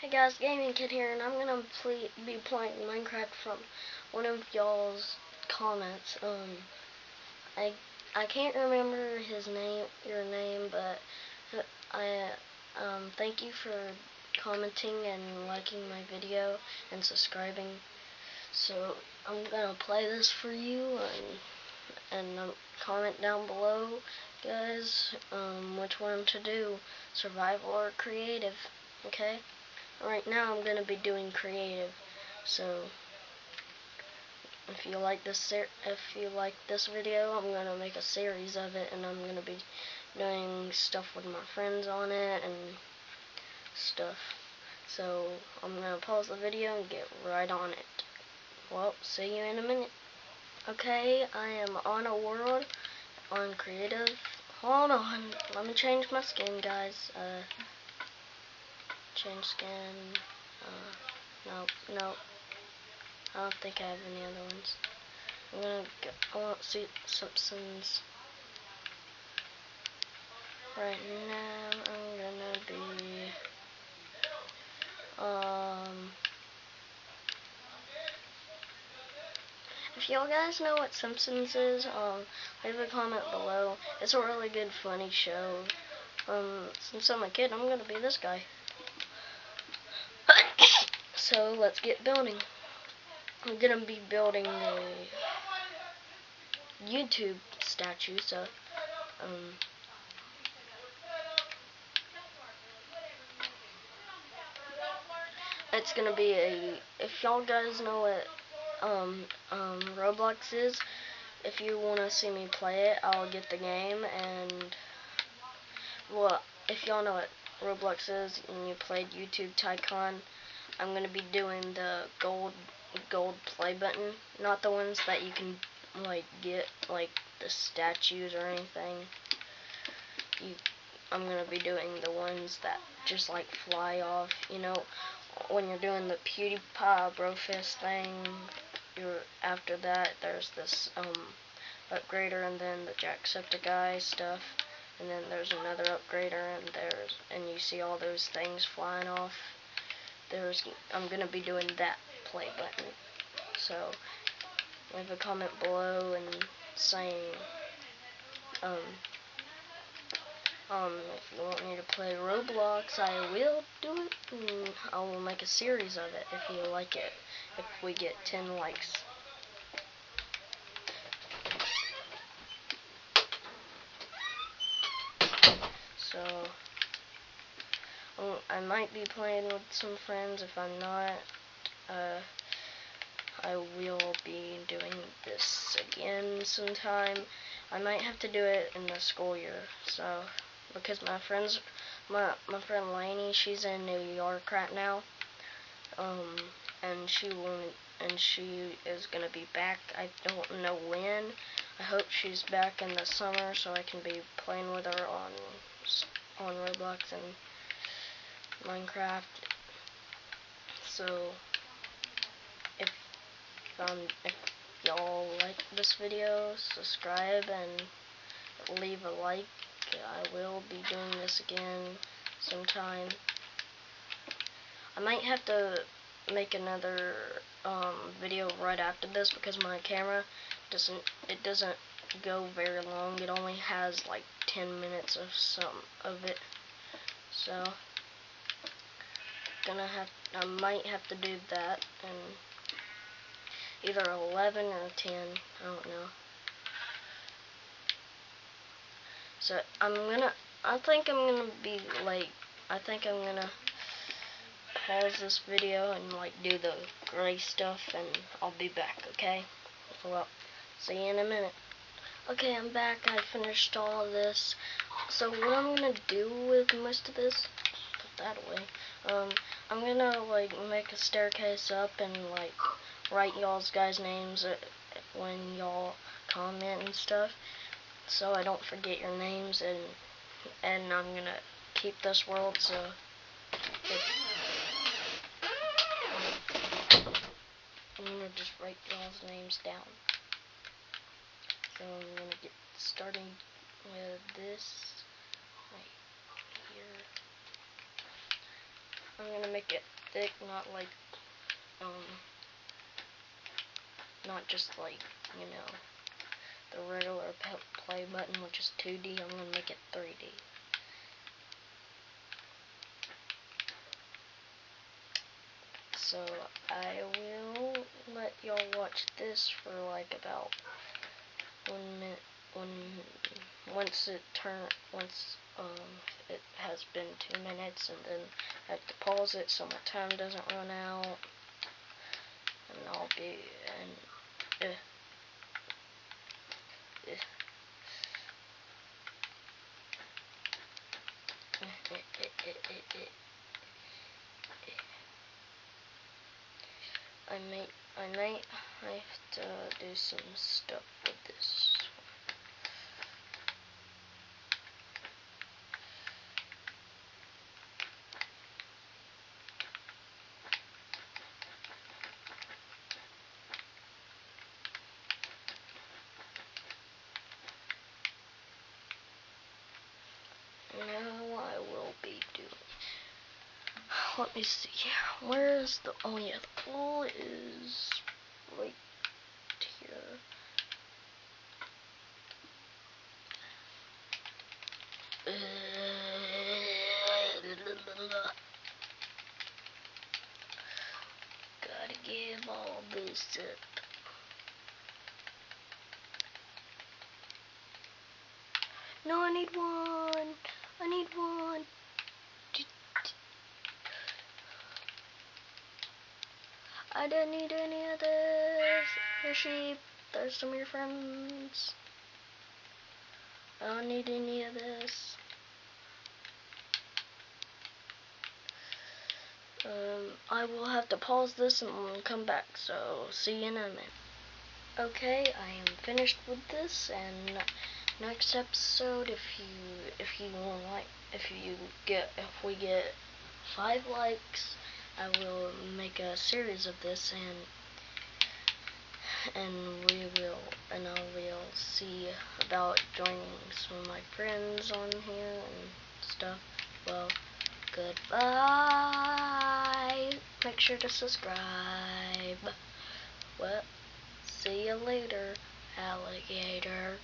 Hey guys, Gaming Kid here, and I'm gonna be playing Minecraft from one of y'all's comments. I I can't remember your name, but I thank you for commenting and liking my video and subscribing. So I'm gonna play this for you, and comment down below, guys, which one to do, survival or creative. Okay. Right now I'm gonna be doing creative, so if you like this video, I'm gonna make a series of it, and I'm gonna be doing stuff with my friends on it and stuff. So I'm gonna pause the video and get right on it. Well, see you in a minute. Okay, I am on a world on creative. Hold on, let me change my skin, guys. Change skin. No. I don't think I have any other ones. I want to see Simpsons. Right now, I'm gonna be, if y'all guys know what Simpsons is, leave a comment below. It's a really good, funny show. Since I'm a kid, I'm gonna be this guy. So, let's get building. I'm gonna be building a YouTube statue, so, it's gonna be if y'all guys know what, Roblox is, if you wanna see me play it, I'll get the game, and, well, if y'all know what Roblox is, and you played YouTube Tycoon, I'm gonna be doing the gold play button, not the ones that you can like get like the statues or anything. I'm gonna be doing the ones that just like fly off. You know, when you're doing the PewDiePie Brofist thing, after that there's this upgrader, and then the Jacksepticeye stuff, and then there's another upgrader, and you see all those things flying off. I'm gonna be doing that play button. So leave a comment below and saying if you want me to play Roblox, I will do it, and I will make a series of it if you like it, if we get 10 likes. So I might be playing with some friends. If I'm not, I will be doing this again sometime. I might have to do it in the school year, so, because my friend Lainey, she's in New York right now, and she is gonna be back. I don't know when. I hope she's back in the summer so I can be playing with her on Roblox and Minecraft. So if y'all like this video, subscribe and leave a like. I will be doing this again sometime. I might have to make another video right after this, because my camera doesn't go very long. It only has like 10 minutes of it. So I might have to do that, and either 11 or 10, I don't know. So I think I'm gonna pause this video and like do the gray stuff, and I'll be back, okay? Well, see you in a minute. Okay, I'm back. I finished all of this. So what I'm gonna do with most of this, put that away, I'm gonna like make a staircase up and like write y'all's guys' names when y'all comment and stuff, so I don't forget your names, and I'm gonna keep this world, so I'm gonna just write y'all's names down. So I'm gonna get starting with this right here. I'm gonna make it thick, not like, not just like, you know, the regular play button, which is 2D. I'm gonna make it 3D. So I will let y'all watch this for like about 1 minute. Once it has been 2 minutes, and then I have to pause it so my time doesn't run out, and I'll be I might have to do some stuff with this. Now I will be doing. Let me see. Where's the? Oh yeah, the pool is right here. Gotta give all this up. No, I need one. I need one. I don't need any of this. Your sheep. There's some of your friends. I don't need any of this. I will have to pause this and come back, so see you in a minute. Okay, I am finished with this, and next episode, if we get 5 likes, I will make a series of this, and I will see about joining some of my friends on here and stuff. Well, goodbye. Make sure to subscribe. Well, see you later, alligator.